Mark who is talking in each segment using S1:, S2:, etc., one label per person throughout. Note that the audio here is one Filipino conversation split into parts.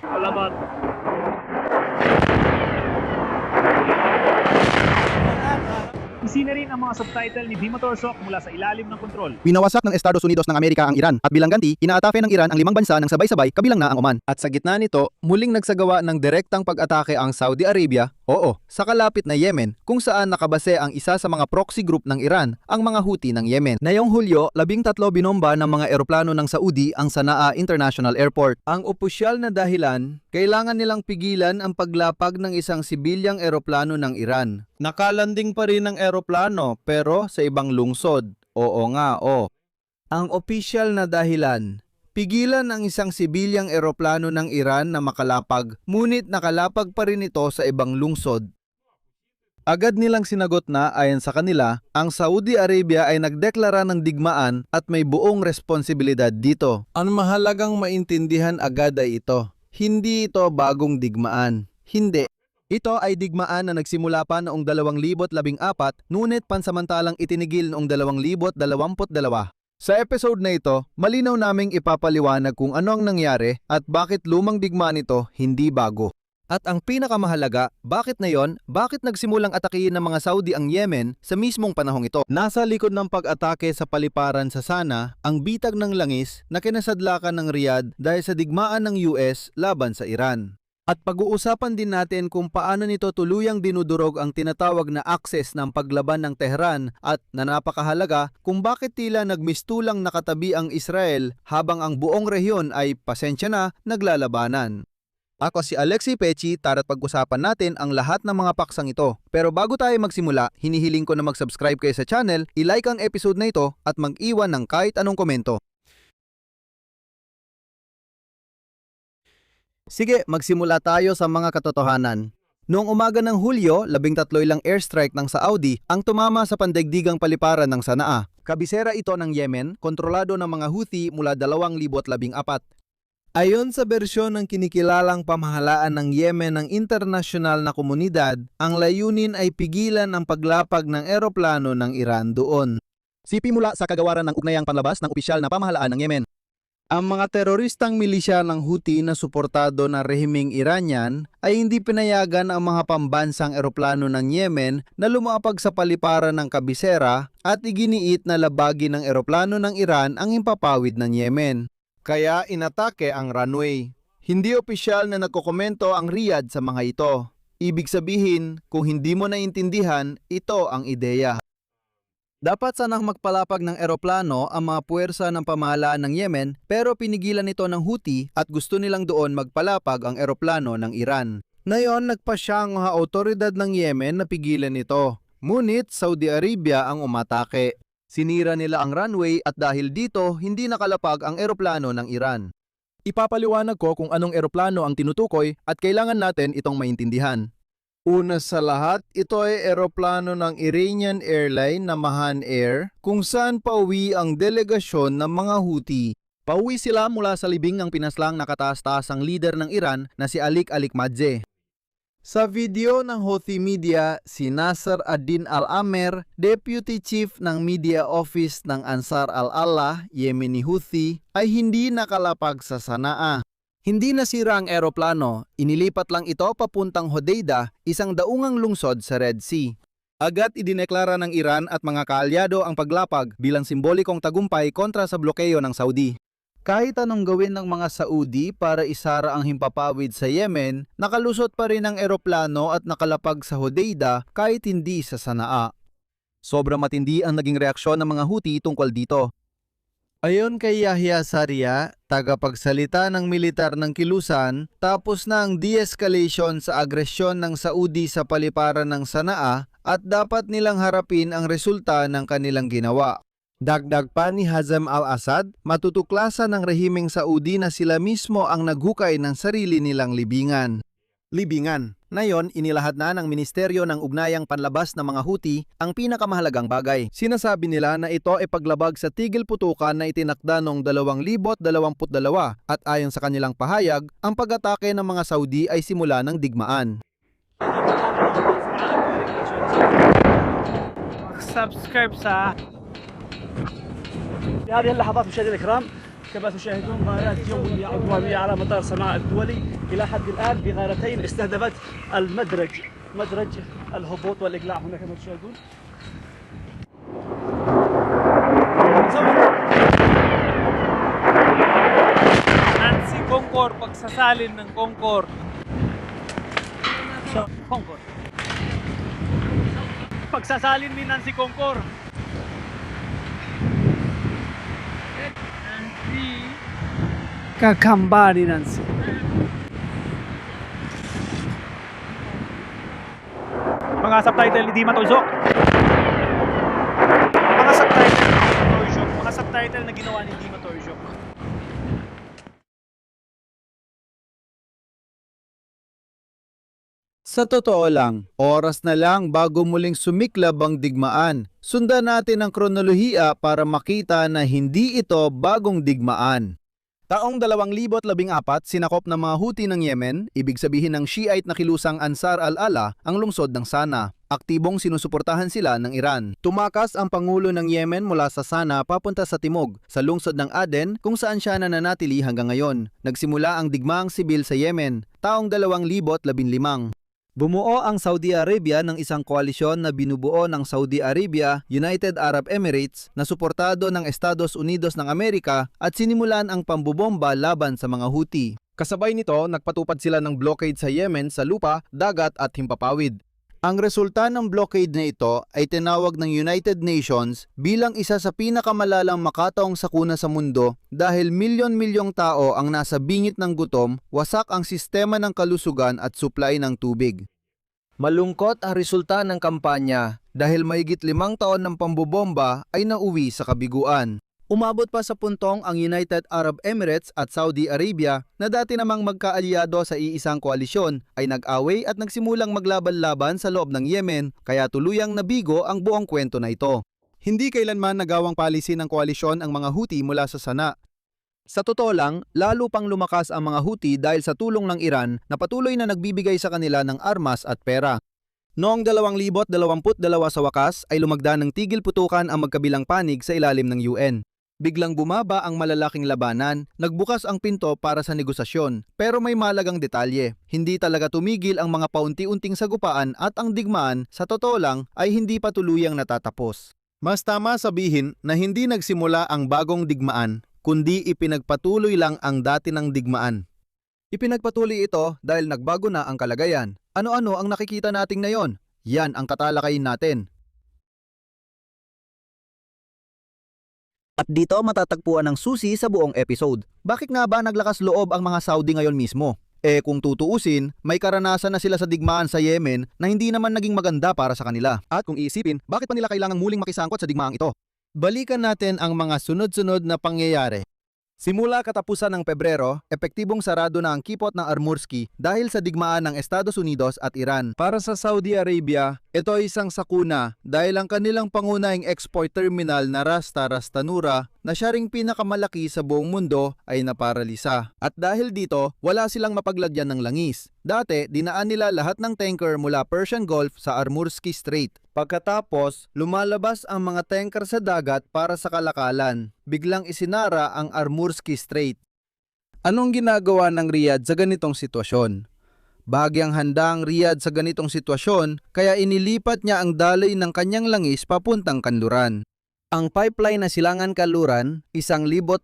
S1: Alamat. Isina rin ang mga subtitle ni Dima Torsok mula sa ilalim ng kontrol.
S2: Winawasak ng Estados Unidos ng Amerika ang Iran at bilang ganti, inaatake ng Iran ang 5 bansa ng sabay-sabay kabilang na ang Oman. At sa gitna nito, muling nagsagawa ng direktang pag-atake ang Saudi Arabia, sa kalapit na Yemen kung saan nakabase ang isa sa mga proxy group ng Iran, ang mga Houthi ng Yemen. Ngayong Hulyo, 13 binomba ng mga eroplano ng Saudi ang Sanaa International Airport. Ang opisyal na dahilan, kailangan nilang pigilan ang paglapag ng isang sibilyang eroplano ng Iran. Nakalanding pa rin ang eroplano pero sa ibang lungsod. Ang opisyal na dahilan, pigilan ang isang sibilyang eroplano ng Iran na makalapag, ngunit nakalapag pa rin ito sa ibang lungsod. Agad nilang sinagot na ayon sa kanila, ang Saudi Arabia ay nagdeklara ng digmaan at may buong responsibilidad dito. Ang mahalagang maintindihan agad ay ito. Hindi ito bagong digmaan. Hindi. Ito ay digmaan na nagsimula pa noong 2014, ngunit pansamantalang itinigil noong 2022. Sa episode na ito, malinaw naming ipapaliwanag kung ano ang nangyari at bakit lumang digmaan ito hindi bago. At ang pinakamahalaga, bakit nagsimulang atakihin ng mga Saudi ang Yemen sa mismong panahong ito? Nasa likod ng pag-atake sa paliparan sa Sana, ang bitag ng langis na kinasadlakan ng Riyadh dahil sa digmaan ng US laban sa Iran. At pag-uusapan din natin kung paano nito tuluyang dinudurog ang tinatawag na akses ng paglaban ng Tehran at na napakahalaga kung bakit tila nagmistulang nakatabi ang Israel habang ang buong rehiyon ay pasensya na naglalabanan. Ako si Alexi Pechi, tara't pag-usapan natin ang lahat ng mga paksang ito. Pero bago tayo magsimula, hinihiling ko na mag-subscribe kayo sa channel, i-like ang episode na ito at mag-iwan ng kahit anong komento. Sige, magsimula tayo sa mga katotohanan. Noong umaga ng Hulyo, 13 ilang airstrike ng Saudi ang tumama sa pandaigdigang paliparan ng Sanaa. Kabisera ito ng Yemen, kontrolado ng mga Houthi mula 2014. Ayon sa bersyon ng kinikilalang pamahalaan ng Yemen ng internasyonal na komunidad, ang layunin ay pigilan ang paglapag ng eroplano ng Iran doon. Sipimula sa kagawaran ng ugnayang panlabas ng opisyal na pamahalaan ng Yemen. Ang mga teroristang milisya ng Houthi na suportado ng rehimeng Iranian ay hindi pinayagan ang mga pambansang eroplano ng Yemen na lumapag sa paliparan ng kabisera at iginiit na labagi ng eroplano ng Iran ang himpapawid ng Yemen. Kaya inatake ang runway. Hindi opisyal na nagkokomento ang Riyadh sa mga ito. Ibig sabihin, kung hindi mo naintindihan, ito ang ideya. Dapat sanang magpalapag ng eroplano ang mga puwersa ng pamahalaan ng Yemen pero pinigilan ito ng Houthi at gusto nilang doon magpalapag ang eroplano ng Iran. Ngayon nagpasya ang mga otoridad ng Yemen na pigilan ito. Ngunit Saudi Arabia ang umatake. Sinira nila ang runway at dahil dito hindi nakalapag ang eroplano ng Iran. Ipapaliwanag ko kung anong eroplano ang tinutukoy at kailangan natin itong maintindihan. Una sa lahat, ito ay eroplano ng Iranian airline na Mahan Air kung saan pauwi ang delegasyon ng mga Houthi. Pauwi sila mula sa libing ng pinaslang nakataas-taasang leader ng Iran na si Ali Khamenei. Sa video ng Houthi media, si Nasser ad-Din al-Amer, Deputy Chief ng Media Office ng Ansar al-Allah, Yemeni Houthi, ay hindi nakalapag sa Sanaa. Hindi nasira ang eroplano, inilipat lang ito papuntang Hodeidah, isang daungang lungsod sa Red Sea. Agad idineklara ng Iran at mga kaalyado ang paglapag bilang simbolikong tagumpay kontra sa blokeyo ng Saudi. Kahit anong gawin ng mga Saudi para isara ang himpapawid sa Yemen, nakalusot pa rin ang eroplano at nakalapag sa Hodeidah kahit hindi sa Sanaa. Sobrang matindi ang naging reaksyon ng mga Houthi tungkol dito. Ayon kay Yahya Saria, tagapagsalita ng militar ng kilusan, tapos na ang de-escalation sa agresyon ng Saudi sa paliparan ng Sanaa at dapat nilang harapin ang resulta ng kanilang ginawa. Dagdag pa ni Hazem al-Assad, matutuklasan ng rehimeng Saudi na sila mismo ang naghukay ng sarili nilang libingan. Ngayon, inilahad na ng Ministeryo ng Ugnayang Panlabas ng mga Houthi ang pinakamahalagang bagay. Sinasabi nila na ito ay paglabag sa tigil putukan na itinakda noong 2022 at ayon sa kanilang pahayag, ang pag-atake ng mga Saudi ay simula ng digmaan.
S1: Subscribe sa هذه اللحظات مشاهدينا الكرام
S3: كما تشاهدون غارات جوية عدوانية على مدار صنعاء الدولي إلى حد الآن بغارتين استهدفت مدرج الهبوط والإقلاع هنا كما تشاهدون.
S1: Nancy Concor, pagsasalin ng Concor. Concor. Pagsasalin ni Nancy Concor. Nancy. Kakamba ni Nancy. Mga subtitle ni Dima Torzok. Mga subtitle na ginawa ni Dima Torzok.
S2: Sa totoo lang, oras na lang bago muling sumiklab ang digmaan. Sundan natin ang kronolohiya para makita na hindi ito bagong digmaan. Taong 2014, sinakop ng mga Houthi ng Yemen, ibig sabihin ng Shiite na kilusang Ansar al-Allah, ang lungsod ng Sana. Aktibong sinusuportahan sila ng Iran. Tumakas ang Pangulo ng Yemen mula sa Sana papunta sa timog, sa lungsod ng Aden kung saan siya nananatili hanggang ngayon. Nagsimula ang digmaang sibil sa Yemen, taong 2015. Bumuo ang Saudi Arabia ng isang koalisyon na binubuo ng Saudi Arabia, United Arab Emirates na suportado ng Estados Unidos ng Amerika at sinimulan ang pambobomba laban sa mga Houthi. Kasabay nito, nagpatupad sila ng blockade sa Yemen sa lupa, dagat at himpapawid. Ang resulta ng blockade na ito ay tinawag ng United Nations bilang isa sa pinakamalalang makataong sakuna sa mundo dahil milyon-milyong tao ang nasa bingit ng gutom, wasak ang sistema ng kalusugan at supply ng tubig. Malungkot ang resulta ng kampanya dahil mahigit 5 taon ng pambobomba ay nauwi sa kabiguan. Umabot pa sa puntong ang United Arab Emirates at Saudi Arabia na dati namang magkaalyado sa iisang koalisyon ay nag-away at nagsimulang maglaban-laban sa loob ng Yemen kaya tuluyang nabigo ang buong kwento na ito. Hindi kailanman nagawang palisi ng koalisyon ang mga Houthi mula sa Sana. Sa totoo lang, lalo pang lumakas ang mga Houthi dahil sa tulong ng Iran na patuloy na nagbibigay sa kanila ng armas at pera. Noong 2022 sa wakas ay lumagda ng tigil putukan ang magkabilang panig sa ilalim ng UN. Biglang bumaba ang malalaking labanan, nagbukas ang pinto para sa negosasyon. Pero may malagang detalye, hindi talaga tumigil ang mga paunti-unting sagupaan at ang digmaan sa totoo lang ay hindi pa tuluyang natatapos. Mas tama sabihin na hindi nagsimula ang bagong digmaan, kundi ipinagpatuloy lang ang dati ng digmaan. Ipinagpatuloy ito dahil nagbago na ang kalagayan. Ano-ano ang nakikita nating ngayon? Yan ang tatalakayin natin. At dito matatagpuan ang susi sa buong episode. Bakit nga ba naglakas loob ang mga Saudi ngayon mismo? Kung tutuusin, may karanasan na sila sa digmaan sa Yemen na hindi naman naging maganda para sa kanila. At kung iisipin, bakit pa nila kailangang muling makisangkot sa digmaang ito? Balikan natin ang mga sunod-sunod na pangyayari. Simula katapusan ng Pebrero, epektibong sarado na ang kipot ng Armursky dahil sa digmaan ng Estados Unidos at Iran. Para sa Saudi Arabia, ito ay isang sakuna dahil ang kanilang pangunahing export terminal na Ras Tanura na siya ring pinakamalaki sa buong mundo ay naparalisa. At dahil dito, wala silang mapaglagyan ng langis. Dati, dinaan nila lahat ng tanker mula Persian Gulf sa Armursky Strait. Pagkatapos, lumalabas ang mga tanker sa dagat para sa kalakalan. Biglang isinara ang Armursky Strait. Anong ginagawa ng Riyadh sa ganitong sitwasyon? Bahagyang handa ang Riyadh sa ganitong sitwasyon kaya inilipat niya ang daloy ng kanyang langis papuntang kanluran. Ang pipeline na Silangan Kanluran, 1,200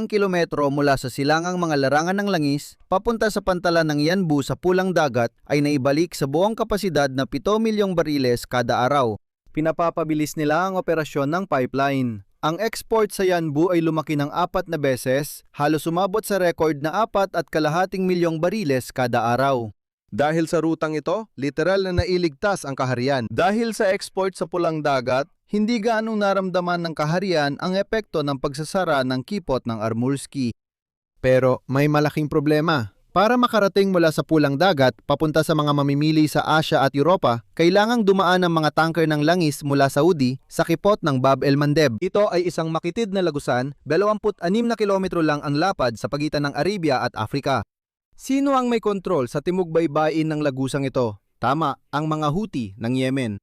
S2: kilometro mula sa silangang mga larangan ng langis papunta sa pantalan ng Yanbu sa pulang dagat ay naibalik sa buong kapasidad na 7 milyong bariles kada araw. Pinapapabilis nila ang operasyon ng pipeline. Ang export sa Yanbu ay lumaki ng 4 na beses, halos sumabot sa record na 4.2 milyong bariles kada araw. Dahil sa rutang ito, literal na nailigtas ang kaharian. Dahil sa export sa pulang dagat, hindi gaanong naramdaman ng kaharian ang epekto ng pagsasara ng kipot ng Armursky. Pero may malaking problema. Para makarating mula sa pulang dagat papunta sa mga mamimili sa Asia at Europa, kailangang dumaan ang mga tanker ng langis mula Saudi sa kipot ng Bab el Mandeb. Ito ay isang makitid na lagusan, 26 na kilometro lang ang lapad sa pagitan ng Arabia at Africa. Sino ang may kontrol sa timog baybayin ng lagusang ito? Tama, ang mga Houthi ng Yemen.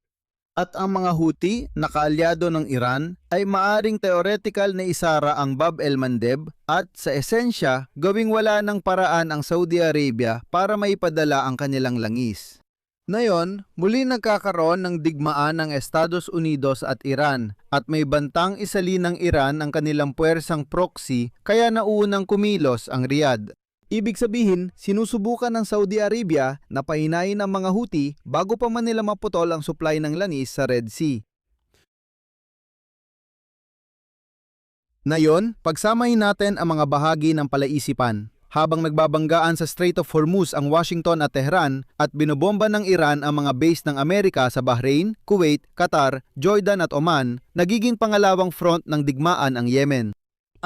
S2: At ang mga Houthi na kaalyado ng Iran ay maaring theoretical na isara ang Bab el-Mandeb at sa esensya gawing wala ng paraan ang Saudi Arabia para maipadala ang kanilang langis. Ngayon, muli nagkakaroon ng digmaan ng Estados Unidos at Iran at may bantang isali ng Iran ang kanilang puwersang proxy kaya nauunang kumilos ang Riyadh. Ibig sabihin, sinusubukan ng Saudi Arabia na pahinain ang mga Houthi bago pa man nila maputol ang supply ng langis sa Red Sea. Ngayon, pagsamahin natin ang mga bahagi ng palaisipan. Habang nagbabanggaan sa Strait of Hormuz ang Washington at Tehran at binobomba ng Iran ang mga base ng Amerika sa Bahrain, Kuwait, Qatar, Jordan at Oman, nagiging pangalawang front ng digmaan ang Yemen.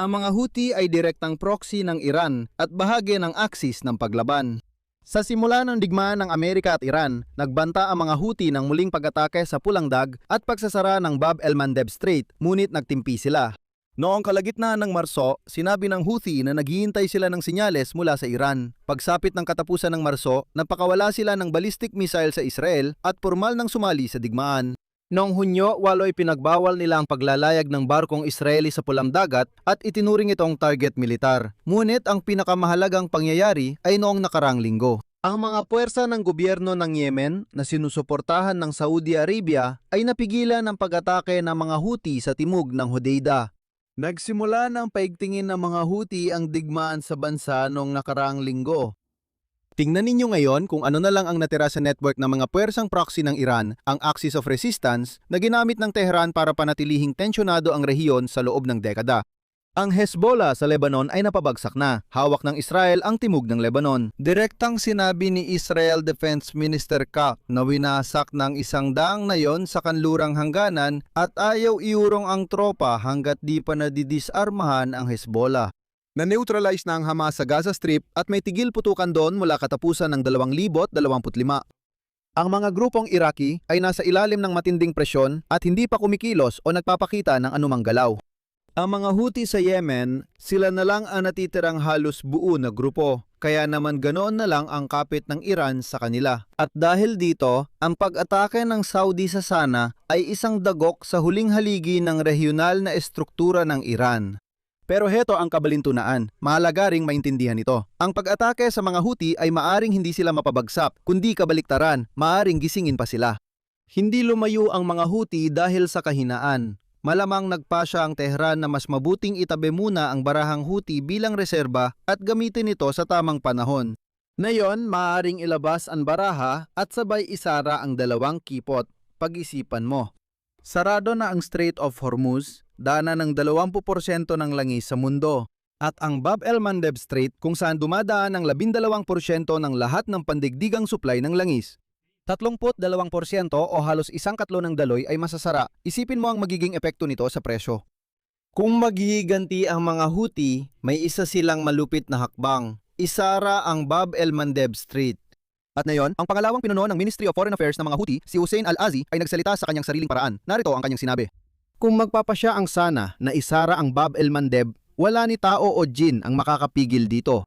S2: Ang mga Houthi ay direktang proxy ng Iran at bahagi ng aksis ng paglaban. Sa simula ng digmaan ng Amerika at Iran, nagbanta ang mga Houthi ng muling pag-atake sa Pulang Dag at pagsasara ng Bab el-Mandeb Strait, ngunit nagtimpi sila. Noong kalagitnaan ng Marso, sinabi ng Houthi na naghihintay sila ng sinyales mula sa Iran. Pagsapit ng katapusan ng Marso, napakawala sila ng ballistic missile sa Israel at formal nang sumali sa digmaan. Noong Hunyo, waloy pinagbawal nila ang paglalayag ng barkong Israeli sa pulang dagat at itinuring itong target militar. Ngunit ang pinakamahalagang pangyayari ay noong nakarang linggo. Ang mga puwersa ng gobyerno ng Yemen na sinusuportahan ng Saudi Arabia ay napigilan ang pag-atake ng mga Houthi sa timog ng Hodeidah. Nagsimula ng paigtingin ng mga Houthi ang digmaan sa bansa noong nakaraang linggo. Tingnan ninyo ngayon kung ano na lang ang natira sa network ng mga puwersang proxy ng Iran, ang Axis of Resistance, na ginamit ng Tehran para panatilihing tensyonado ang rehiyon sa loob ng dekada. Ang Hezbollah sa Lebanon ay napabagsak na. Hawak ng Israel ang timog ng Lebanon. Direktang sinabi ni Israel Defense Minister Katz na winasak ng 100 na yon sa kanlurang hangganan at ayaw iurong ang tropa hanggat di pa nadidisarmahan ang Hezbollah. Na-neutralize na ang Hamas sa Gaza Strip at may tigil putukan doon mula katapusan ng 2025. Ang mga grupong Iraqi ay nasa ilalim ng matinding presyon at hindi pa kumikilos o nagpapakita ng anumang galaw. Ang mga Houthi sa Yemen, sila na lang ang natitirang halos buo na grupo, kaya naman ganoon na lang ang kapit ng Iran sa kanila. At dahil dito, ang pag-atake ng Saudi sa Sana ay isang dagok sa huling haligi ng regional na estruktura ng Iran. Pero heto ang kabalintunaan, mahalaga ring maintindihan ito. Ang pag-atake sa mga Houthi ay maaring hindi sila mapabagsak, kundi kabaliktaran, maaring gisingin pa sila. Hindi lumayo ang mga Houthi dahil sa kahinaan. Malamang nagpasya ang Tehran na mas mabuting itabi muna ang barahang Houthi bilang reserba at gamitin ito sa tamang panahon. Ngayon, maaaring ilabas ang baraha at sabay isara ang dalawang kipot. Pag-isipan mo. Sarado na ang Strait of Hormuz, dana ng 20% ng langis sa mundo. At ang Bab el-Mandeb Strait kung saan dumadaan ang 12% ng lahat ng pandigdigang supply ng langis. 32% o halos 1/3 ng daloy ay masasara. Isipin mo ang magiging epekto nito sa presyo. Kung maghihiganti ang mga Houthi, may isa silang malupit na hakbang. Isara ang Bab el-Mandeb Strait. At ngayon, ang pangalawang pinuno ng Ministry of Foreign Affairs ng mga Houthi, si Hussein al-Azi, ay nagsalita sa kanyang sariling paraan. Narito ang kanyang sinabi. Kung magpapasya ang Sana na isara ang Bab el-Mandeb, wala ni tao o jin ang makakapigil dito.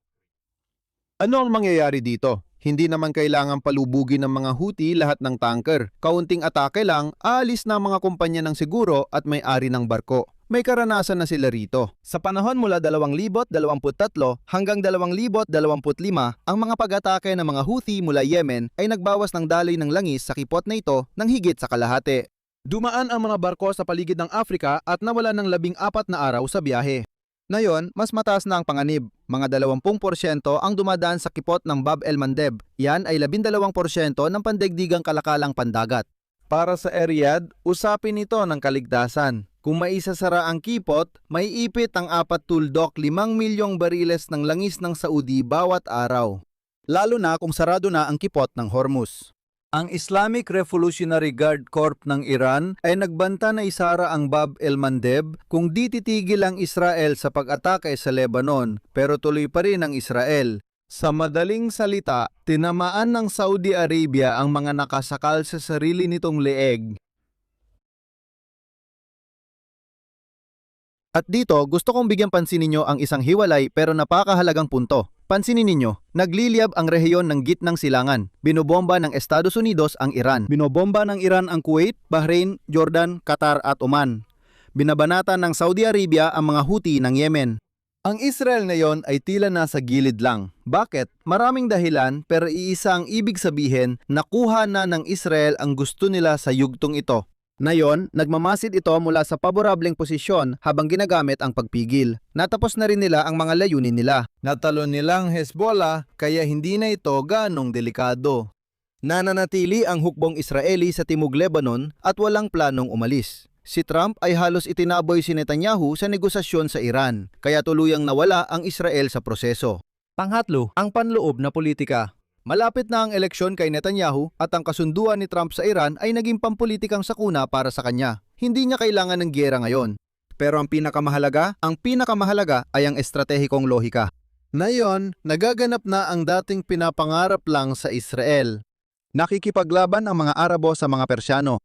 S2: Ano ang mangyayari dito? Hindi naman kailangang palubugin ng mga Houthi lahat ng tanker. Kaunting atake lang, aalis na ang mga kumpanya ng siguro at may-ari ng barko. May karanasan na sila rito. Sa panahon mula 2023 hanggang 2025, ang mga pag-atake ng mga Houthi mula Yemen ay nagbawas ng daloy ng langis sa kipot na ito ng higit sa kalahati. Dumaan ang mga barko sa paligid ng Afrika at nawala ng 14 na araw sa biyahe. Ngayon, mas mataas na ang panganib. Mga 20% ang dumadaan sa kipot ng Bab el-Mandeb. Yan ay 12% ng pandaigdigang kalakalang pandagat. Para sa Riyadh, usapin ito ng kaligtasan. Kung maisasara ang kipot, may ipit ang 5 milyong bariles ng langis ng Saudi bawat araw. Lalo na kung sarado na ang kipot ng Hormuz. Ang Islamic Revolutionary Guard Corps ng Iran ay nagbanta na isara ang Bab el-Mandeb kung di titigil ang Israel sa pag-atake sa Lebanon, pero tuloy pa rin ang Israel. Sa madaling salita, tinamaan ng Saudi Arabia ang mga nakasakal sa sarili nitong leeg. At dito, gusto kong bigyan pansin ninyo ang isang hiwalay pero napakahalagang punto. Pansinin ninyo, nagliliyab ang rehiyon ng gitnang silangan. Binobomba ng Estados Unidos ang Iran. Binobomba ng Iran ang Kuwait, Bahrain, Jordan, Qatar at Oman. Binabanatan ng Saudi Arabia ang mga Houthi ng Yemen. Ang Israel ngayon ay tila nasa gilid lang. Bakit? Maraming dahilan pero iisa ang ibig sabihin, nakuha na ng Israel ang gusto nila sa yugtong ito. Ngayon, nagmamasid ito mula sa paborableng posisyon habang ginagamit ang pagpigil. Natapos na rin nila ang mga layunin nila. Natalo nilang Hezbollah kaya hindi na ito ganong delikado. Nananatili ang hukbong Israeli sa Timog Lebanon at walang planong umalis. Si Trump ay halos itinaboy si Netanyahu sa negosasyon sa Iran, kaya tuluyang nawala ang Israel sa proseso. Pangatlo, ang panloob na politika. Malapit na ang eleksyon kay Netanyahu at ang kasunduan ni Trump sa Iran ay naging pampulitikang sakuna para sa kanya. Hindi niya kailangan ng giyera ngayon. Pero ang pinakamahalaga ay ang estratehikong lohika. Ngayon, nagaganap na ang dating pinapangarap lang sa Israel. Nakikipaglaban ang mga Arabo sa mga Persyano.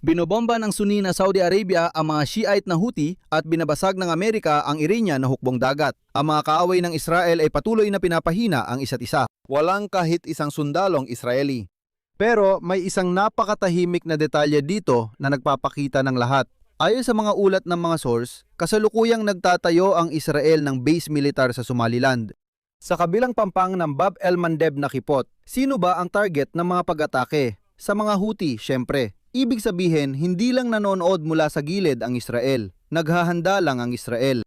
S2: Binobomba ng Sunni na Saudi Arabia ang mga Shiite na Houthi at binabasag ng Amerika ang Iranian na hukbong dagat. Ang mga kaaway ng Israel ay patuloy na pinapahina ang isa't isa. Walang kahit isang sundalong Israeli. Pero may isang napakatahimik na detalye dito na nagpapakita ng lahat. Ayon sa mga ulat ng mga source, kasalukuyang nagtatayo ang Israel ng base militar sa Somaliland. Sa kabilang pampang ng Bab el-Mandeb na kipot, sino ba ang target ng mga pag-atake? Sa mga Houthi, syempre. Ibig sabihin, hindi lang nanonood mula sa gilid ang Israel. Naghahanda lang ang Israel.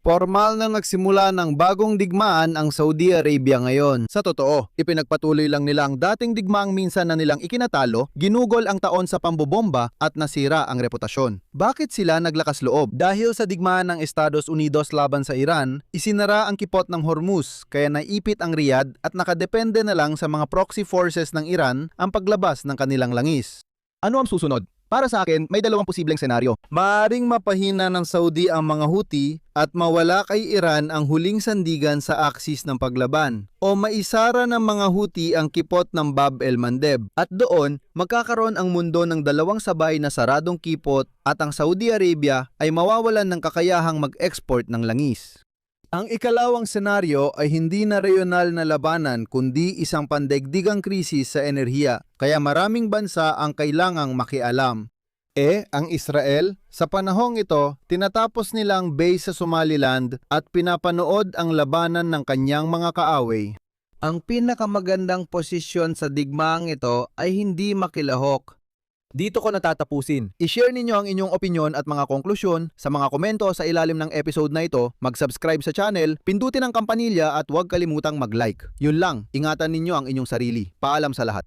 S2: Formal na nagsimula ng bagong digmaan ang Saudi Arabia ngayon. Sa totoo, ipinagpatuloy lang nila ang dating digmaang minsan na nilang ikinatalo, ginugol ang taon sa pambobomba at nasira ang reputasyon. Bakit sila naglakas loob? Dahil sa digmaan ng Estados Unidos laban sa Iran, isinara ang kipot ng Hormuz kaya naipit ang Riyadh at nakadepende na lang sa mga proxy forces ng Iran ang paglabas ng kanilang langis. Ano ang susunod? Para sa akin, may dalawang posibleng senaryo. Maaring mapahina ng Saudi ang mga Houthi at mawala kay Iran ang huling sandigan sa aksis ng paglaban. O maisara ng mga Houthi ang kipot ng Bab el-Mandeb. At doon, magkakaroon ang mundo ng dalawang sabay na saradong kipot at ang Saudi Arabia ay mawawalan ng kakayahang mag-export ng langis. Ang ikalawang senaryo ay hindi na regional na labanan kundi isang pandaigdigang krisis sa enerhiya, kaya maraming bansa ang kailangang makialam. Ang Israel, sa panahong ito, tinatapos nilang base sa Somaliland at pinapanood ang labanan ng kanyang mga kaaway. Ang pinakamagandang posisyon sa digmaang ito ay hindi makilahok. Dito ko natatapusin. I-share ninyo ang inyong opinyon at mga konklusyon sa mga komento sa ilalim ng episode na ito, mag-subscribe sa channel, pindutin ang kampanilya at huwag kalimutang mag-like. Yun lang, ingatan ninyo ang inyong sarili. Paalam sa lahat.